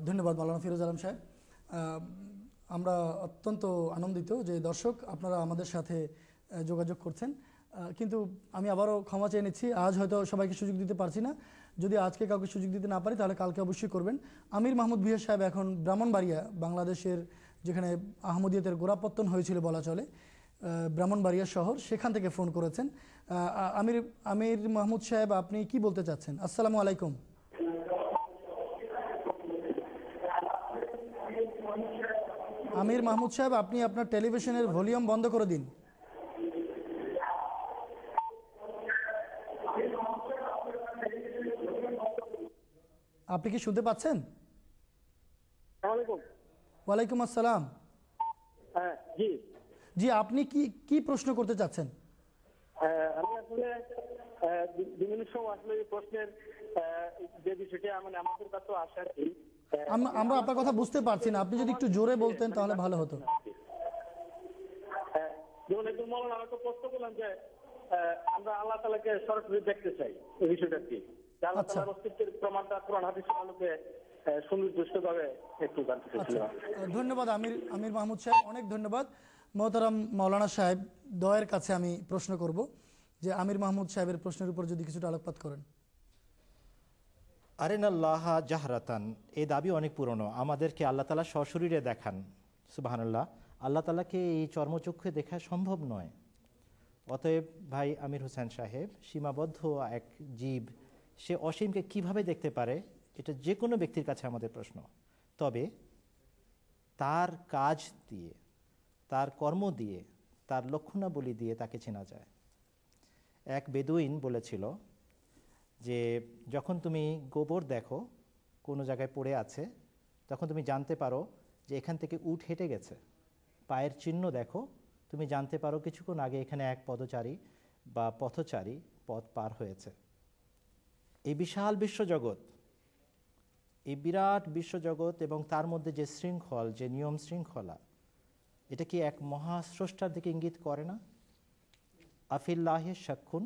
ধন্যবাদ মাওলানা ফিরোজ আলম সাহেব। আমরা অত্যন্ত আনন্দিত যে দর্শক আপনারা আমাদের সাথে যোগাযোগ করছেন, কিন্তু আমি আবারও ক্ষমা চেয়ে নিচ্ছি, আজ হয়তো সবাইকে সুযোগ দিতে পারছি না। যদি আজকে কাউকে সুযোগ দিতে না পারি তাহলে কালকে অবশ্যই করবেন। আমির মাহমুদ ভূঁইয়া সাহেব এখন ব্রাহ্মণবাড়িয়া, বাংলাদেশের যেখানে আহমদিয়তের গোড়াপত্তন হয়েছিল বলা চলে, ব্রাহ্মণবাড়িয়া শহর, সেখান থেকে ফোন করেছেন। আমির মাহমুদ সাহেব, আপনি কি বলতে চাচ্ছেন? আসসালামু আলাইকুম। আমির মাহমুদ সাহেব, আপনি আপনার টেলিভিশনের ভলিউম বন্ধ করে দিন। আপনি কি শুনতে পাচ্ছেন? ওয়ালাইকুম আসসালাম। জি, আপনি কি প্রশ্ন করতে চাচ্ছেন? আমি আসলে আসলে প্রশ্নের যে বিষয়টা মানে আমাদের কাছে আসে আর কি, আমরা আপনার কথা বুঝতে পারছি না, আপনি যদি একটু জোরে বলতেন তাহলে ভালো হতো। যেমন একটু মৌলানা আমাকে প্রশ্ন করলাম যে আমরা আল্লাহ তাআলাকে সরাসরি দেখতে চাই, এই বিষয়টা কি? আল্লাহ তাআলার অস্তিত্বের প্রমাণটা কোরআন হাদিসের আলোকে সুনির্দিষ্টভাবে একটু জানতে চাইছিলাম। ধন্যবাদ আমির মাহমুদ সাহেব, অনেক ধন্যবাদ। মোহতারাম মাওলানা সাহেব, দয়ের কাছে আমি প্রশ্ন করব যে আমির মাহমুদ সাহেবের প্রশ্নের উপর যদি কিছুটা আলোকপাত করেন। আরিনাল্লাহ জাহরাতান, এই দাবি অনেক পুরনো। আমাদেরকে আল্লাহ তাআলা সশরীরে দেখান। সুবহানাল্লাহ, আল্লাহ তাআলাকে এই চর্মচক্ষে দেখা সম্ভব নয়। অতএব ভাই আমির হোসেন সাহেব, সীমাবদ্ধ এক জীব, সে অসীমকে কিভাবে দেখতে পারে? এটা যে কোনো ব্যক্তির কাছে আমাদের প্রশ্ন। তবে তার কাজ দিয়ে, তার কর্ম দিয়ে, তার লক্ষণাবলী দিয়ে তাকে চেনা যায়। এক বেদুইন বলেছিল যে যখন তুমি গোবর দেখো কোনো জায়গায় পড়ে আছে, তখন তুমি জানতে পারো যে এখান থেকে উট হেঁটে গেছে। পায়ের চিহ্ন দেখো, তুমি জানতে পারো কিছুক্ষণ আগে এখানে এক পদচারী বা পথচারী পথ পার হয়েছে। এই বিশাল বিশ্বজগৎ, এই বিরাট বিশ্বজগৎ এবং তার মধ্যে যে শৃঙ্খল, যে নিয়ম শৃঙ্খলা, এটা কি এক মহাস্রষ্টার দিকে ইঙ্গিত করে না? আফিল্লাহি শাক্কুন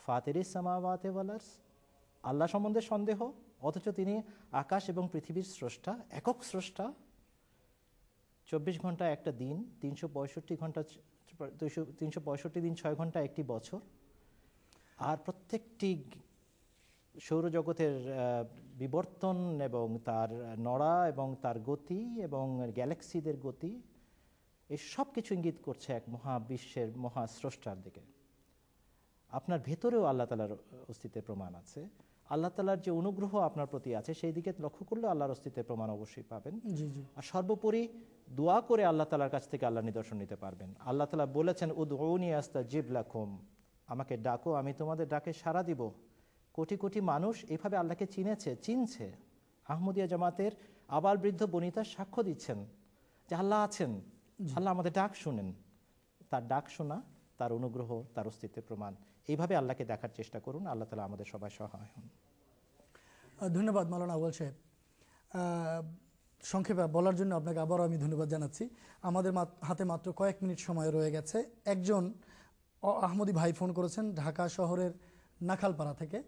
ফাতিরিস সামাওয়াতি ওয়াল আরজ, আল্লাহ সম্বন্ধে সন্দেহ, অথচ তিনি আকাশ এবং পৃথিবীর স্রষ্টা, একক স্রষ্টা। 24 ঘন্টা একটা দিন, 365 ঘন্টা, 365 দিন 6 ঘন্টা একটি বছর। আর প্রত্যেকটি সৌরজগতের বিবর্তন এবং তার নড়া এবং তার গতি এবং গ্যালাক্সিদের গতি, এই সব কিছু ইঙ্গিত করছে এক মহাবিশ্বের মহাস্রষ্টার দিকে। আপনার ভেতরেও আল্লাহ তাআলার অস্তিত্বের প্রমাণ আছে। আল্লাহ তাআলার যে অনুগ্রহ আপনার প্রতি আছে সেই দিকে লক্ষ্য করলে আল্লাহর অস্তিত্বের প্রমাণ অবশ্যই পাবেন। আর সর্বোপরি দোয়া করে আল্লাহ তাআলার কাছ থেকে আল্লাহর নিদর্শন নিতে পারবেন। আল্লাহ তাআলা বলেছেন, উদউনি আস্তাজিব লাকুম, আমাকে ডাকো আমি তোমাদের ডাকে সাড়া দিব। কোটি কোটি মানুষ এভাবে আল্লাহকে চিনছে। আহমদিয়া জামাতের আবাল বৃদ্ধ বনিতা সাক্ষ্য দিচ্ছেন যে আল্লাহ আছেন, আল্লাহ আমাদের ডাক শুনেন। তার ডাক শোনা, তার অনুগ্রহ, তার অস্তিত্বের প্রমাণ। এইভাবে আল্লাহকে দেখার চেষ্টা করুন। আল্লাহ তাআলা আমাদের সবাই সহায় হন। ধন্যবাদ মাওলানা আউয়াল সাহেব। সংক্ষেপে বলার জন্য আপনাকে আবারও আমি ধন্যবাদ জানাচ্ছি। আমাদের হাতে মাত্র কয়েক মিনিট সময় রয়ে গেছে। একজন আহমদি ভাই ফোন করেছেন ঢাকা শহরের নাখালপাড়া থেকে।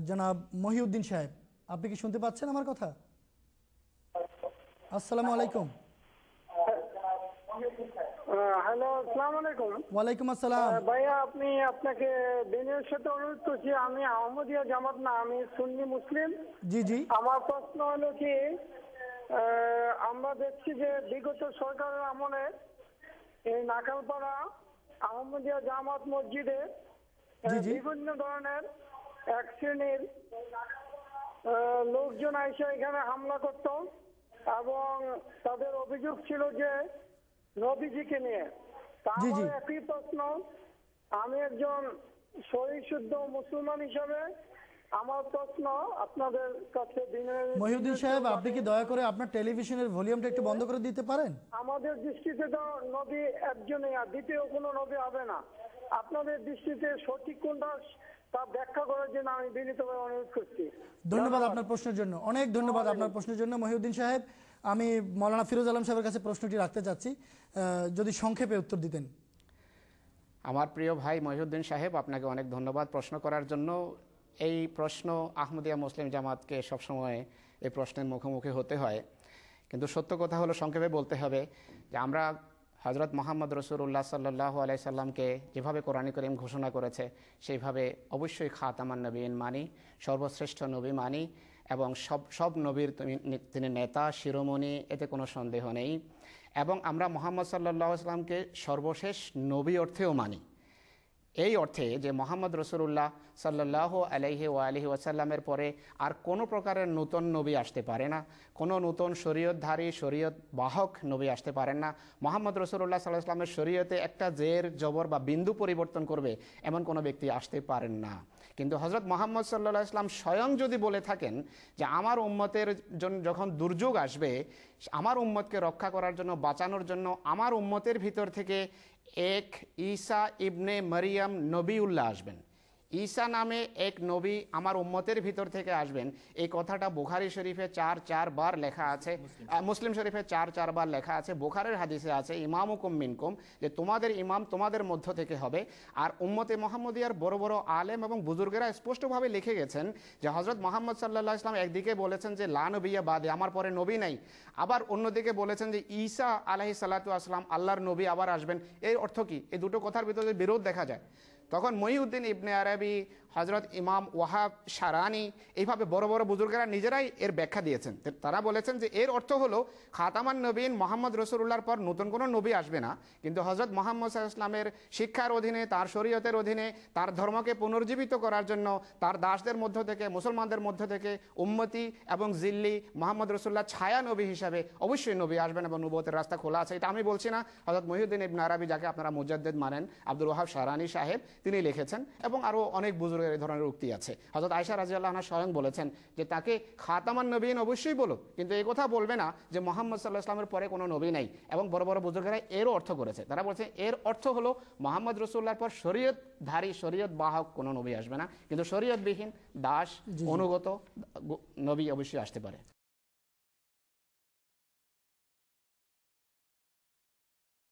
জনাব মহিউদ্দিন সাহেব, আপনি কি শুনতে পাচ্ছেন আমার কথা? আসসালামু আলাইকুম। হ্যালো, আসসালামু আলাইকুম। ওয়ালাইকুম আসসালাম। ভাইয়া, আপনাকে বিনয়ের সাথে অনুরোধ করছি, আমি আহমদিয়া জামাত না, আমি সুন্নি মুসলিম। জি জি। আমার প্রশ্ন হলো কি, আমরা দেখছি যে বিগত সরকারের আমলে এই নাকালপাড়া আহমদিয়া জামাত মসজিদে বিভিন্ন ধরনের এক শ্রেণীর লোকজন এসে এখানে হামলা করত এবং তাদের অভিযোগ ছিল যে নবীজিকে নিয়ে। আমার একই প্রশ্ন, আমি একজন সহিশুদ্ধ মুসলমান হিসাবে আমার প্রশ্ন আপনাদের কাছে। মহিউদ্দিন সাহেব, আপনি কি দয়া করে আপনার টেলিভিশনের ভলিউমটা একটু বন্ধ করে দিতে পারেন? আমাদের দৃষ্টিতে তো নবী একজনই, আর দ্বিতীয় কোনো নবী হবে না। আপনাদের দৃষ্টিতে সঠিক কোনটা তা ব্যাখ্যা করার জন্য আমি বিনীতভাবে অনুরোধ করছি। ধন্যবাদ আপনার প্রশ্নের জন্য, অনেক ধন্যবাদ আপনার প্রশ্নের জন্য মহিউদ্দিন সাহেব। আমি মাওলানা ফিরোজ আলম সাহেবের কাছে প্রশ্নটি রাখতে চাচ্ছি, যদি সংক্ষেপে উত্তর দিতেন। আমার প্রিয় ভাই মহিউদ্দিন সাহেব, আপনাকে অনেক ধন্যবাদ প্রশ্ন করার জন্য। এই প্রশ্ন আহমদিয়া মুসলিম জামাতকে সবসময় এই প্রশ্নের মুখোমুখি হতে হয়। কিন্তু সত্য কথা হলো, সংক্ষেপে বলতে হবে যে আমরা হজরত মোহাম্মদ রসুল্লাহ সাল্লাহ আলাইসাল্লামকে যেভাবে কোরআন করিম ঘোষণা করেছে সেইভাবে অবশ্যই খাতামান নবীন মানি, সর্বশ্রেষ্ঠ নবী মানি, এবং সব নবীর তিনি নেতা শিরোমণি, এতে কোনো সন্দেহ নেই। এবং আমরা মোহাম্মদ সাল্লাল্লাহু আলাইহি ওয়াসাল্লামকে সর্বশেষ নবী অর্থেও মানি, এই অর্থে যে মোহাম্মদ রসুল্লাহ সাল্লাল্লাহু আলাইহি ওয়াসাল্লামের পরে আর কোনো প্রকারের নূতন নবী আসতে পারে না, কোনো নূতন শরীয়তধারী শরীয়ত বাহক নবী আসতে পারেন না। মোহাম্মদ রসুল্লাহ সাল্লাল্লাহু আলাইহি ওয়াসাল্লামের শরীয়তে একটা জের জবর বা বিন্দু পরিবর্তন করবে এমন কোনো ব্যক্তি আসতে পারেন না। কিন্তু হজরত মোহাম্মদ সাল্লাল্লাহু আলাইহি ওয়াসাল্লাম স্বয়ং যদি বলে থাকেন যে আমার উম্মতের জন্য যখন দুর্যোগ আসবে, আমার উম্মতকে রক্ষা করার জন্য, বাঁচানোর জন্য আমার উম্মতের ভিতর থেকে এক ঈসা ইবনে মারিয়াম নবীউল্লাহ আসবেন, ঈসা নামে এক নবী আমার উম্মতের ভিতর থেকে আসবেন, এই কথাটা বুখারী শরীফে 4 বার লেখা আছে, মুসলিম শরীফে 4 বার লেখা আছে, বুখারীর হাদিসে আছে ইমামুকুম মিনকুম, যে তোমাদের ইমাম তোমাদের মধ্য থেকে হবে। আর উম্মতে মুহাম্মদিয়ার বড় বড় আলেম এবং বুজুর্গেরা স্পষ্টভাবে লিখে গেছেন যে হজরত মোহাম্মদ সাল্লাল্লাহু আলাইহি ওয়াসাল্লাম একদিকে বলেছেন যে লা নবিয়্যা বাদে, আমার পরে নবী নাই, আবার অন্যদিকে বলেছেন যে ঈসা আলাইহিস সালাতু ওয়াসসালাম আল্লাহর নবী আবার আসবেন। এর অর্থ কি? এই দুটো কথার ভিতরে বিরোধ দেখা যায়। তখন মহিউদ্দিন ইবনে আরবি, হজরত ইমাম ওয়াহাব শারানি, এইভাবে বড় বড় বুজুর্গেরা নিজেরাই এর ব্যাখ্যা দিয়েছেন। তারা বলেছেন যে এর অর্থ হলো খাতামান নবীন মোহাম্মদ রসুল্লাহর পর নতুন কোনো নবী আসবে না, কিন্তু হজরত মোহাম্মদ সাল্লাল্লাহু আলাইহি ওয়াসাল্লামের শিক্ষার অধীনে, তার শরীয়তের অধীনে, তার ধর্মকে পুনর্জীবিত করার জন্য তার দাসদের মধ্য থেকে, মুসলমানদের মধ্য থেকে উম্মতি এবং জিল্লি মোহাম্মদ রসুল্লাহ ছায়া নবী হিসাবে অবশ্যই নবী আসবেন এবং নবুয়তের রাস্তা খোলা আছে। এটা আমি বলছি না, হজরত মহিউদ্দিন ইবনে আরবি, যাকে আপনারা মুজাদ্দিদ মানেন, আব্দুল ওয়াহাব শারানি সাহেব, তিনি লিখেছেন, এবং আরও অনেক বুজুর্গের এই ধরনের উক্তি আছে। হযরত আয়েশা রাদিয়াল্লাহু আনহা স্বয়ং বলেছেন যে তাকে খাতামান নবীন অবশ্যই বলো, কিন্তু এই কথা বলবে না যে মুহাম্মদ সাল্লাল্লাহু আলাইহি ওয়াসাল্লামের পরে কোনো নবী নাই। এবং বড় বড় বুজুর্গেরা এরও অর্থ করেছে, তারা বলছে এর অর্থ হলো মুহাম্মদ রাসূলুল্লাহর পর শরীয়তধারী শরীয়ত বাহক কোনো নবী আসবে না, কিন্তু শরীয়তবিহীন দাস অনুগত নবী অবশ্যই আসতে পারে।